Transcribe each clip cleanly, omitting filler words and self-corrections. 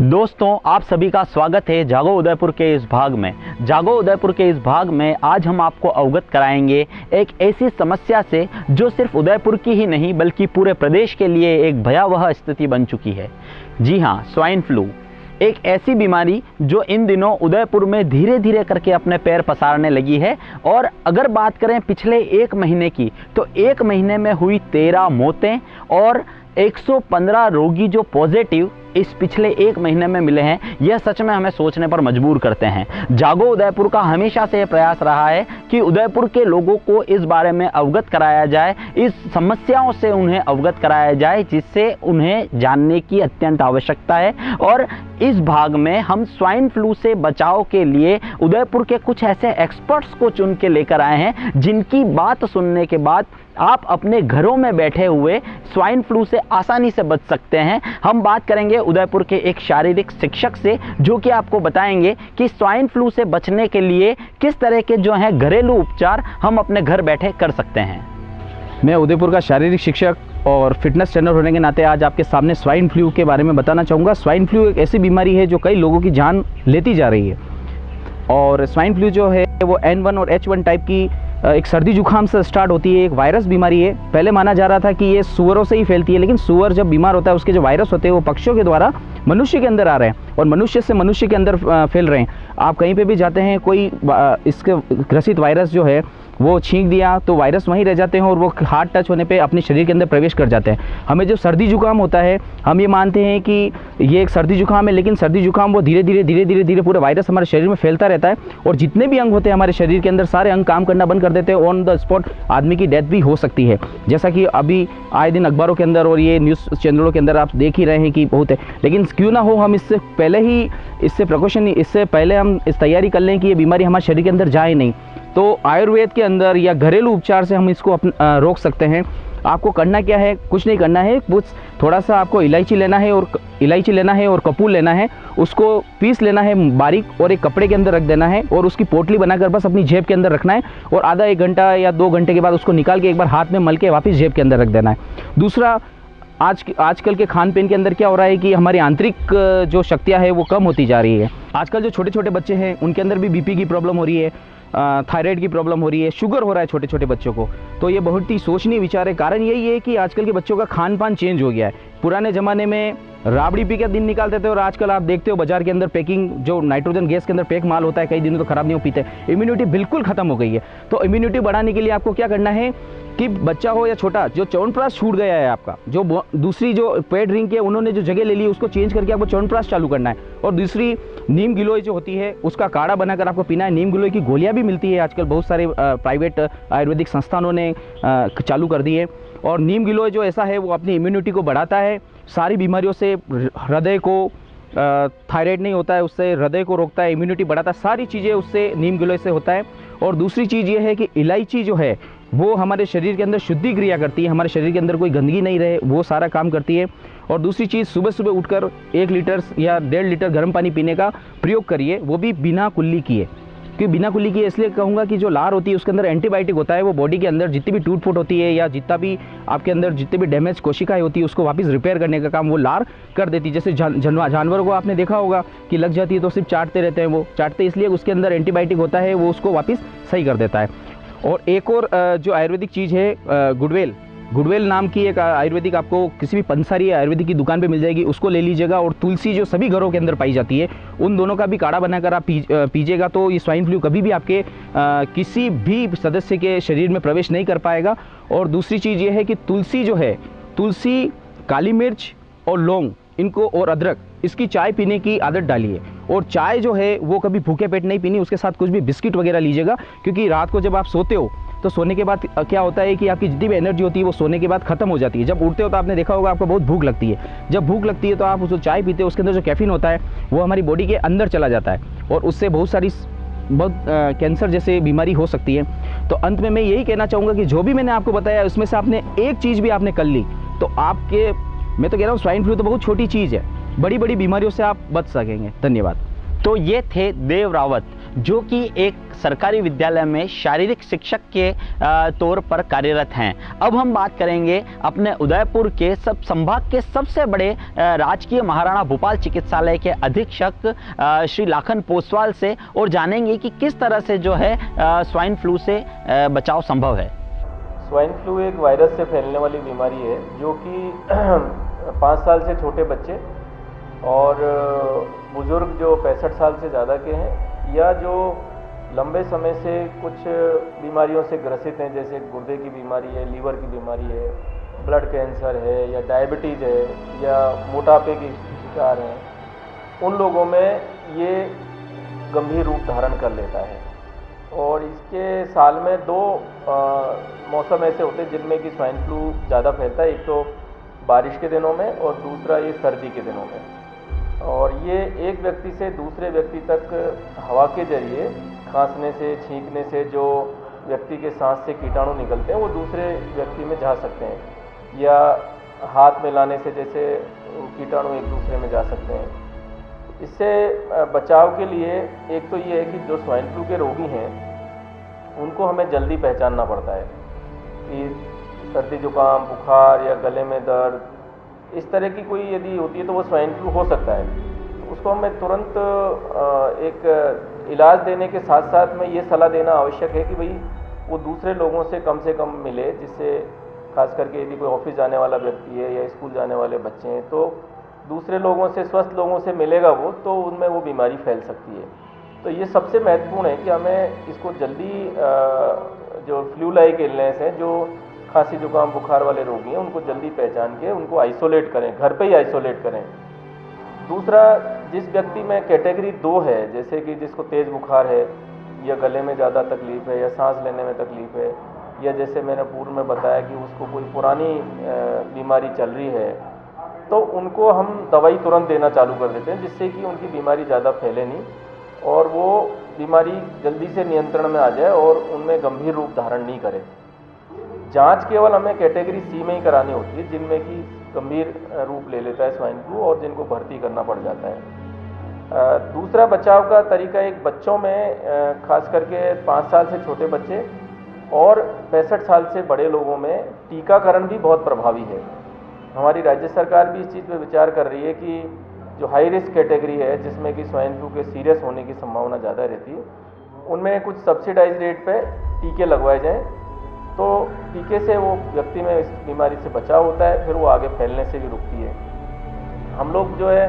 दोस्तों, आप सभी का स्वागत है जागो उदयपुर के इस भाग में। जागो उदयपुर के इस भाग में आज हम आपको अवगत कराएंगे एक ऐसी समस्या से जो सिर्फ उदयपुर की ही नहीं बल्कि पूरे प्रदेश के लिए एक भयावह स्थिति बन चुकी है। जी हाँ, स्वाइन फ्लू एक ऐसी बीमारी जो इन दिनों उदयपुर में धीरे धीरे करके अपने पैर पसारने लगी है। और अगर बात करें पिछले एक महीने की, तो एक महीने में हुई 13 मौतें और 115 रोगी जो पॉजिटिव इस पिछले एक महीने में मिले हैं, यह सच में हमें सोचने पर मजबूर करते हैं। जागो उदयपुर का हमेशा से यह प्रयास रहा है कि उदयपुर के लोगों को इस बारे में अवगत कराया जाए, इस समस्याओं से उन्हें अवगत कराया जाए जिससे उन्हें जानने की अत्यंत आवश्यकता है। और इस भाग में हम स्वाइन फ्लू से बचाव के लिए उदयपुर के कुछ ऐसे एक्सपर्ट्स को चुन के लेकर आए हैं जिनकी बात सुनने के बाद आप अपने घरों में बैठे हुए स्वाइन फ्लू से आसानी से बच सकते हैं। हम बात करेंगे उदयपुर के एक शारीरिक शिक्षक से जो कि आपको बताएंगे कि स्वाइन फ्लू से बचने के लिए किस तरह के जो हैं घरेलू उपचार हम अपने घर बैठे कर सकते हैं। मैं उदयपुर का शारीरिक शिक्षक और फिटनेस ट्रेनर होने के नाते आज आपके सामने स्वाइन फ्लू के बारे में बताना चाहूँगा। स्वाइन फ्लू एक ऐसी बीमारी है जो कई लोगों की जान लेती जा रही है। और स्वाइन फ्लू जो है वो N1 और H1 टाइप की एक सर्दी जुकाम से स्टार्ट होती है, एक वायरस बीमारी है। पहले माना जा रहा था कि ये सुअरों से ही फैलती है, लेकिन सुअर जब बीमार होता है उसके जो वायरस होते हैं वो पक्षियों के द्वारा मनुष्य के अंदर आ रहे हैं और मनुष्य से मनुष्य के अंदर फैल रहे हैं। आप कहीं पे भी जाते हैं, कोई इसके ग्रसित वायरस जो है वो छींक दिया तो वायरस वहीं रह जाते हैं और वो हाथ टच होने पे अपने शरीर के अंदर प्रवेश कर जाते हैं। हमें जब सर्दी जुकाम होता है हम ये मानते हैं कि ये एक सर्दी जुकाम है, लेकिन सर्दी जुकाम वो धीरे धीरे पूरे वायरस हमारे शरीर में फैलता रहता है और जितने भी अंग होते हैं हमारे शरीर के अंदर सारे अंग काम करना बंद कर देते हैं। ऑन द स्पॉट आदमी की डेथ भी हो सकती है, जैसा कि अभी आए दिन अखबारों के अंदर और ये न्यूज़ चैनलों के अंदर आप देख ही रहे हैं कि बहुत है। लेकिन क्यों ना हो हम इससे पहले ही इससे पहले हम इस तैयारी कर लें कि ये बीमारी हमारे शरीर के अंदर जाए नहीं, तो आयुर्वेद के अंदर या घरेलू उपचार से हम इसको रोक सकते हैं। आपको करना क्या है, कुछ नहीं करना है, कुछ थोड़ा सा आपको इलायची लेना है और कपूर लेना है, उसको पीस लेना है बारीक और एक कपड़े के अंदर रख देना है और उसकी पोटली बनाकर बस अपनी जेब के अंदर रखना है और आधा 1 घंटा या 2 घंटे के बाद उसको निकाल के एक बार हाथ में मल के वापस जेब के अंदर रख देना है। दूसरा, आजकल के खान पीन के अंदर क्या हो रहा है कि हमारी आंतरिक जो शक्तियाँ है वो कम होती जा रही है। आजकल जो छोटे छोटे बच्चे हैं उनके अंदर भी बीपी की प्रॉब्लम हो रही है, थायराइड की प्रॉब्लम हो रही है, शुगर हो रहा है छोटे छोटे बच्चों को। तो ये बहुत ही सोचनीय विचार है। कारण यही है कि आजकल के बच्चों का खान पान चेंज हो गया है। पुराने ज़माने में राबड़ी पी के दिन निकालते थे और आजकल आप देखते हो बाजार के अंदर पैकिंग जो नाइट्रोजन गैस के अंदर पैक माल होता है, कई दिनों तो खराब नहीं हो पीते। इम्यूनिटी बिल्कुल खत्म हो गई है। तो इम्यूनिटी बढ़ाने के लिए आपको क्या करना है कि बच्चा हो या छोटा, जो च्यवनप्राश छूट गया है आपका, जो दूसरी जो पेड ड्रिंक है उन्होंने जो जगह ले ली उसको चेंज करके आपको च्यवनप्राश चालू करना है। और दूसरी, नीम गिलोय जो होती है उसका काढ़ा बनाकर आपको पीना है। नीम गिलोय की गोलियां भी मिलती है आजकल, बहुत सारे प्राइवेट आयुर्वेदिक संस्थानों ने चालू कर दी है। और नीम गिलोय जो ऐसा है वो अपनी इम्यूनिटी को बढ़ाता है, सारी बीमारियों से, हृदय को, थायराइड नहीं होता है उससे, हृदय को रोकता है, इम्यूनिटी बढ़ाता है, सारी चीज़ें उससे नीम गिलोय से होता है। और दूसरी चीज़ ये है कि इलायची जो है वो हमारे शरीर के अंदर शुद्धि क्रिया करती है, हमारे शरीर के अंदर कोई गंदगी नहीं रहे वो सारा काम करती है। और दूसरी चीज़, सुबह सुबह उठकर 1 लीटर या 1.5 लीटर गर्म पानी पीने का प्रयोग करिए, वो भी बिना कुल्ली किए। क्योंकि बिना कुल्ली किए इसलिए कहूँगा कि जो लार होती है उसके अंदर एंटीबायोटिक होता है, वो बॉडी के अंदर जितनी भी टूट फूट होती है या जितना भी आपके अंदर जितनी भी डैमेज कोशिकाएं होती है उसको वापस रिपेयर करने का काम वो लार कर देती है। जैसे जानवर को आपने देखा होगा कि लग जाती है तो सिर्फ चाटते रहते हैं, वो चाटते इसलिए उसके अंदर एंटीबायोटिक होता है, वो उसको वापस सही कर देता है। और एक और जो आयुर्वेदिक चीज़ है, गुडवेल नाम की एक आयुर्वेदिक आपको किसी भी पंसारी आयुर्वेदिक की दुकान पे मिल जाएगी, उसको ले लीजिएगा। और तुलसी जो सभी घरों के अंदर पाई जाती है, उन दोनों का भी काढ़ा बनाकर आप पीजिएगा, तो ये स्वाइन फ्लू कभी भी आपके किसी भी सदस्य के शरीर में प्रवेश नहीं कर पाएगा। और दूसरी चीज़ ये है कि तुलसी जो है, तुलसी, काली मिर्च और लौंग, इनको और अदरक, इसकी चाय पीने की आदत डालिए। और चाय जो है वो कभी भूखे पेट नहीं पीनी, उसके साथ कुछ भी बिस्किट वगैरह लीजिएगा। क्योंकि रात को जब आप सोते हो तो सोने के बाद क्या होता है कि आपकी जितनी भी एनर्जी होती है वो सोने के बाद खत्म हो जाती है। जब उठते हो तो आपने देखा होगा आपको बहुत भूख लगती है। जब भूख लगती है तो आप जो चाय पीते हो उसके अंदर जो कैफीन होता है वो हमारी बॉडी के अंदर चला जाता है और उससे बहुत कैंसर जैसे बीमारी हो सकती है। तो अंत में मैं यही कहना चाहूँगा कि जो भी मैंने आपको बताया उसमें से आपने एक चीज़ भी आपने कर ली तो आपके, मैं तो कह रहा हूँ स्वाइन फ्लू तो बहुत छोटी चीज़ है, बड़ी बड़ी बीमारियों से आप बच सकेंगे। धन्यवाद। तो ये थे देव रावत जो कि एक सरकारी विद्यालय में शारीरिक शिक्षक के तौर पर कार्यरत हैं। अब हम बात करेंगे अपने उदयपुर के संभाग के सबसे बड़े राजकीय महाराणा भूपाल चिकित्सालय के अधीक्षक श्री लाखन पोसवाल से और जानेंगे कि किस तरह से जो है स्वाइन फ्लू से बचाव संभव है। स्वाइन फ्लू एक वायरस से फैलने वाली बीमारी है जो कि 5 साल से छोटे बच्चे और बुजुर्ग जो 65 साल से ज़्यादा के हैं या जो लंबे समय से कुछ बीमारियों से ग्रसित हैं, जैसे गुर्दे की बीमारी है, लीवर की बीमारी है, ब्लड कैंसर है या डायबिटीज़ है या मोटापे की शिकार हैं, उन लोगों में ये गंभीर रूप धारण कर लेता है। और इसके साल में 2 मौसम ऐसे होते हैं जिनमें कि स्वाइन फ्लू ज़्यादा फैलता है, एक तो बारिश के दिनों में और दूसरा ये सर्दी के दिनों में। और ये एक व्यक्ति से दूसरे व्यक्ति तक हवा के जरिए खांसने से, छींकने से जो व्यक्ति के सांस से कीटाणु निकलते हैं वो दूसरे व्यक्ति में जा सकते हैं, या हाथ मिलाने से जैसे कीटाणु एक दूसरे में जा सकते हैं। इससे बचाव के लिए एक तो ये है कि जो स्वाइन फ्लू के रोगी हैं उनको हमें जल्दी पहचानना पड़ता है कि सर्दी जुकाम, बुखार या गले में दर्द, इस तरह की कोई यदि होती है तो वो स्वाइन फ्लू हो सकता है। उसको हमें तुरंत एक इलाज देने के साथ साथ में ये सलाह देना आवश्यक है कि भाई वो दूसरे लोगों से कम मिले, जिससे खास करके यदि कोई ऑफिस जाने वाला व्यक्ति है या स्कूल जाने वाले बच्चे हैं तो दूसरे लोगों से, स्वस्थ लोगों से मिलेगा वो, तो उनमें वो बीमारी फैल सकती है। तो ये सबसे महत्वपूर्ण है कि हमें इसको जल्दी जो फ्लू लाइक इलनेस है, जो खांसी जुकाम बुखार वाले रोगी हैं, उनको जल्दी पहचान के उनको आइसोलेट करें, घर पे ही आइसोलेट करें। दूसरा, जिस व्यक्ति में कैटेगरी 2 है, जैसे कि जिसको तेज़ बुखार है या गले में ज़्यादा तकलीफ़ है या सांस लेने में तकलीफ़ है, या जैसे मैंने पूर्व में बताया कि उसको कोई पुरानी बीमारी चल रही है, तो उनको हम दवाई तुरंत देना चालू कर देते हैं, जिससे कि उनकी बीमारी ज़्यादा फैले नहीं और वो बीमारी जल्दी से नियंत्रण में आ जाए और उनमें गंभीर रूप धारण नहीं करे। जांच केवल हमें कैटेगरी C में ही करानी होती है, जिनमें कि गंभीर रूप ले लेता है स्वाइन फ्लू और जिनको भर्ती करना पड़ जाता है। दूसरा बचाव का तरीका, एक बच्चों में खास करके 5 साल से छोटे बच्चे और 65 साल से बड़े लोगों में टीकाकरण भी बहुत प्रभावी है। हमारी राज्य सरकार भी इस चीज़ पे विचार कर रही है कि जो हाई रिस्क कैटेगरी है, जिसमें कि स्वाइन फ्लू के सीरियस होने की संभावना ज़्यादा रहती है, उनमें कुछ सब्सिडाइज रेट पे टीके लगवाए जाएं, तो टीके से वो व्यक्ति में इस बीमारी से बचाव होता है, फिर वो आगे फैलने से भी रुकती है। हम लोग जो है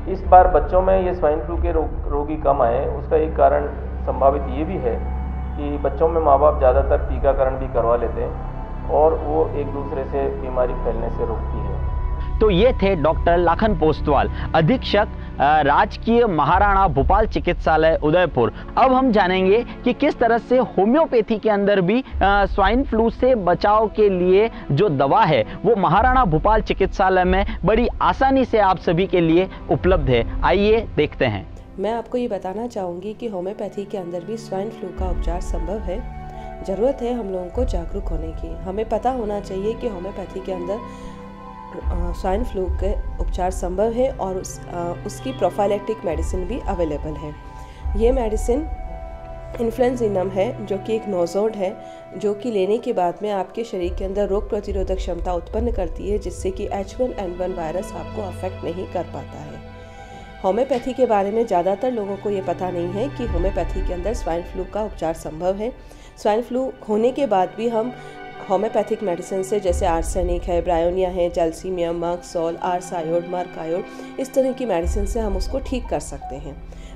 इस बार बच्चों में ये स्वाइन फ्लू के रोगी कम आए, उसका एक कारण संभावित ये भी है कि बच्चों में माँ बाप ज़्यादातर टीकाकरण भी करवा लेते हैं और वो एक दूसरे से बीमारी फैलने से रोकती है। तो ये थे डॉक्टर लाखन पोसवाल, अधीक्षक राजकीय महाराणा भूपाल चिकित्सालय उदयपुर। अब हम जानेंगे कि किस तरह से होम्योपैथी के अंदर भी स्वाइन फ्लू से बचाव के लिए जो दवा है वो महाराणा भूपाल चिकित्सालय में बड़ी आसानी से आप सभी के लिए उपलब्ध है। आइए देखते हैं। मैं आपको ये बताना चाहूँगी कि होम्योपैथी के अंदर भी स्वाइन फ्लू का उपचार संभव है। ज़रूरत है हम लोगों को जागरूक होने की। हमें पता होना चाहिए कि होम्योपैथी के अंदर स्वाइन फ्लू के उपचार संभव है और उसकी प्रोफाइलैक्टिक मेडिसिन भी अवेलेबल है। ये मेडिसिन इन्फ्लुएंजिनम है, जो कि एक नोज़ोड है, जो कि लेने के बाद में आपके शरीर के अंदर रोग प्रतिरोधक क्षमता उत्पन्न करती है, जिससे कि H1N1 वायरस आपको अफेक्ट नहीं कर पाता है। होम्योपैथी के बारे में ज़्यादातर लोगों को ये पता नहीं है कि होम्योपैथी के अंदर स्वाइन फ्लू का उपचार संभव है। स्वाइन फ्लू होने के बाद भी हम होम्योपैथिक मेडिसिन से, जैसे आर्सेनिक है, ब्रायोनिया है, जैल्सीमियम, मर्कसोल, आर्सायोड, मर्कायोड, इस तरह की मेडिसिन से हम उसको ठीक कर सकते हैं।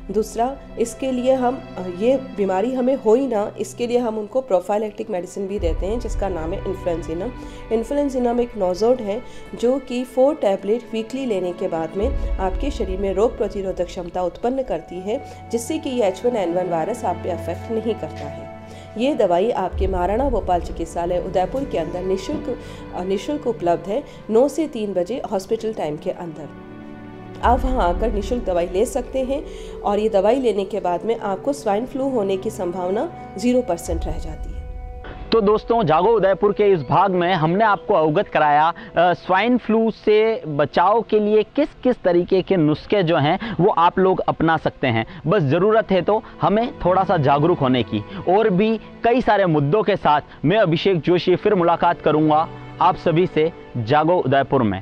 दूसरा, इसके लिए हम ये बीमारी हमें हो ही ना, इसके लिए हम उनको प्रोफाइलैक्टिक मेडिसिन भी देते हैं, जिसका नाम है इन्फ्लुएंजिनम। इन्फ्लुएंजिनम एक नोज़ोड है जो कि 4 टैबलेट वीकली लेने के बाद में आपके शरीर में रोग प्रतिरोधक क्षमता उत्पन्न करती है, जिससे कि ये H1N1 वायरस आप पे अफेक्ट नहीं करता है। ये दवाई आपके महाराणा भोपाल चिकित्सालय उदयपुर के अंदर निःशुल्क उपलब्ध है, 9 से 3 बजे हॉस्पिटल टाइम के अंदर। आप वहां आकर निःशुल्क दवाई ले सकते हैं और ये दवाई लेने के बाद में आपको स्वाइन फ्लू होने की संभावना 0% रह जाती है। तो दोस्तों, जागो उदयपुर के इस भाग में हमने आपको अवगत कराया स्वाइन फ्लू से बचाव के लिए किस किस तरीके के नुस्खे जो हैं वो आप लोग अपना सकते हैं। बस ज़रूरत है तो हमें थोड़ा सा जागरूक होने की। और भी कई सारे मुद्दों के साथ मैं अभिषेक जोशी फिर मुलाकात करूंगा आप सभी से जागो उदयपुर में।